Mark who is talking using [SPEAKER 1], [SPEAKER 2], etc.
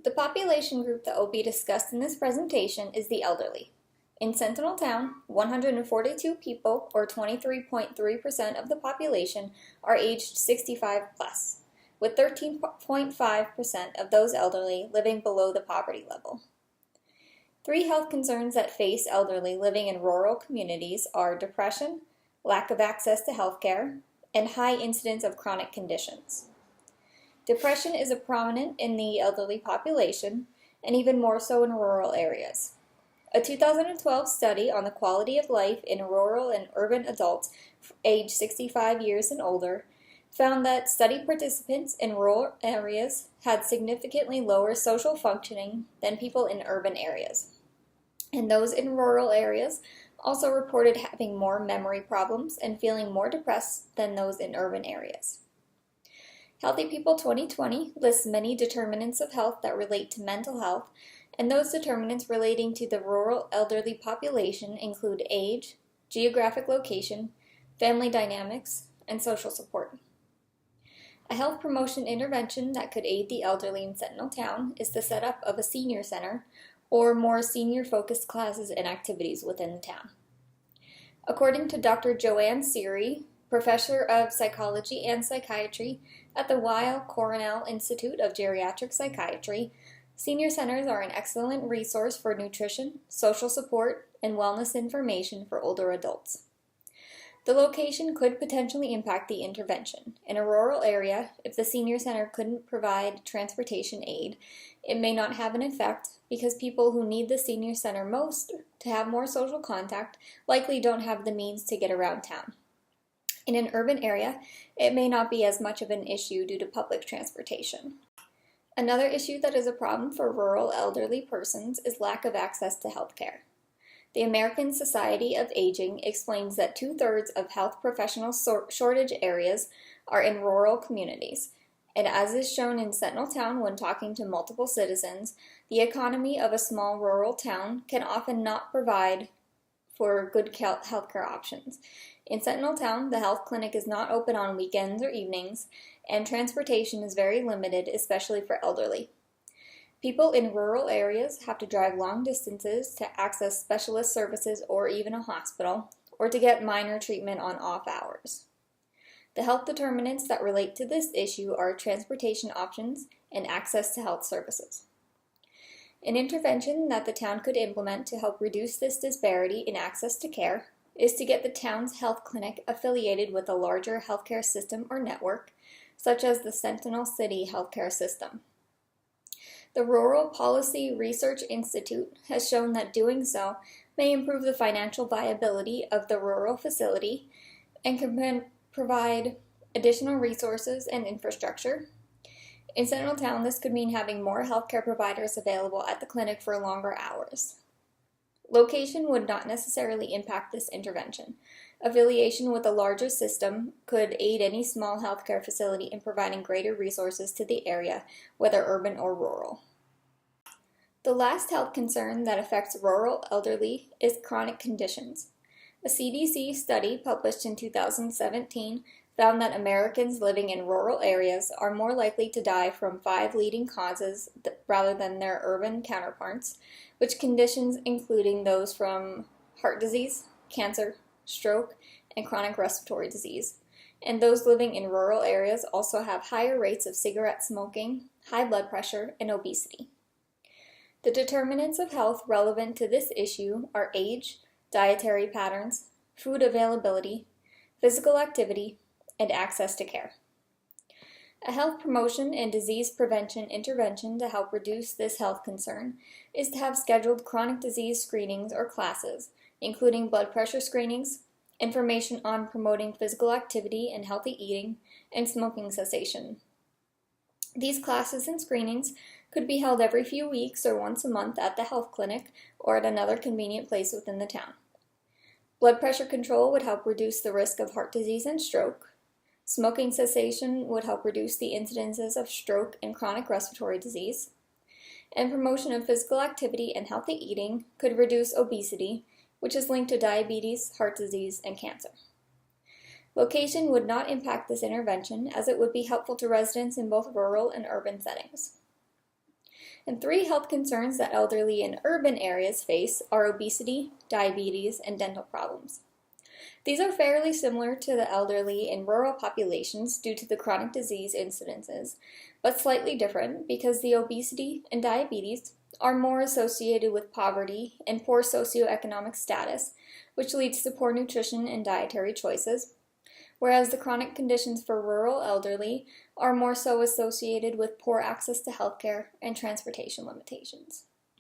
[SPEAKER 1] The population group that will be discussed in this presentation is the elderly. In Sentinel Town, 142 people, or 23.3% of the population, are aged 65 plus, with 13.5% of those elderly living below the poverty level. Three health concerns that face elderly living in rural communities are depression, lack of access to health care, and high incidence of chronic conditions. Depression is prominent in the elderly population, and even more so in rural areas. A 2012 study on the quality of life in rural and urban adults aged 65 years and older found that study participants in rural areas had significantly lower social functioning than people in urban areas. And those in rural areas also reported having more memory problems and feeling more depressed than those in urban areas. Healthy People 2020 lists many determinants of health that relate to mental health, and those determinants relating to the rural elderly population include age, geographic location, family dynamics, and social support. A health promotion intervention that could aid the elderly in Sentinel Town is the setup of a senior center or more senior-focused classes and activities within the town. According to Dr. Joanne Seary, Professor of Psychology and Psychiatry at the Weill Cornell Institute of Geriatric Psychiatry, senior centers are an excellent resource for nutrition, social support, and wellness information for older adults. The location could potentially impact the intervention. In a rural area, if the senior center couldn't provide transportation aid, it may not have an effect because people who need the senior center most to have more social contact likely don't have the means to get around town. In an urban area, it may not be as much of an issue due to public transportation. Another issue that is a problem for rural elderly persons is lack of access to health care. The American Society of Aging explains that 2/3 of health professional shortage areas are in rural communities, and as is shown in Sentinel Town when talking to multiple citizens, the economy of a small rural town can often not provide for good healthcare options. In Sentinel Town, the health clinic is not open on weekends or evenings, and transportation is very limited, especially for elderly. People in rural areas have to drive long distances to access specialist services or even a hospital, or to get minor treatment on off hours. The health determinants that relate to this issue are transportation options and access to health services. An intervention that the town could implement to help reduce this disparity in access to care is to get the town's health clinic affiliated with a larger healthcare system or network, such as the Sentinel City healthcare system. The Rural Policy Research Institute has shown that doing so may improve the financial viability of the rural facility and can provide additional resources and infrastructure. In Sentinel Town, this could mean having more healthcare providers available at the clinic for longer hours. Location would not necessarily impact this intervention. Affiliation with a larger system could aid any small healthcare facility in providing greater resources to the area, whether urban or rural. The last health concern that affects rural elderly is chronic conditions. A CDC study published in 2017 found that Americans living in rural areas are more likely to die from 5 leading causes rather than their urban counterparts, which conditions including those from heart disease, cancer, stroke, and chronic respiratory disease. And those living in rural areas also have higher rates of cigarette smoking, high blood pressure, and obesity. The determinants of health relevant to this issue are age, dietary patterns, food availability, physical activity, and access to care. A health promotion and disease prevention intervention to help reduce this health concern is to have scheduled chronic disease screenings or classes, including blood pressure screenings, information on promoting physical activity and healthy eating, and smoking cessation. These classes and screenings could be held every few weeks or once a month at the health clinic or at another convenient place within the town. Blood pressure control would help reduce the risk of heart disease and stroke. Smoking cessation would help reduce the incidences of stroke and chronic respiratory disease. And promotion of physical activity and healthy eating could reduce obesity, which is linked to diabetes, heart disease, and cancer. Location would not impact this intervention, as it would be helpful to residents in both rural and urban settings. And three health concerns that elderly in urban areas face are obesity, diabetes, and dental problems. These are fairly similar to the elderly in rural populations due to the chronic disease incidences, but slightly different because the obesity and diabetes are more associated with poverty and poor socioeconomic status, which leads to poor nutrition and dietary choices, whereas the chronic conditions for rural elderly are more so associated with poor access to healthcare and transportation limitations.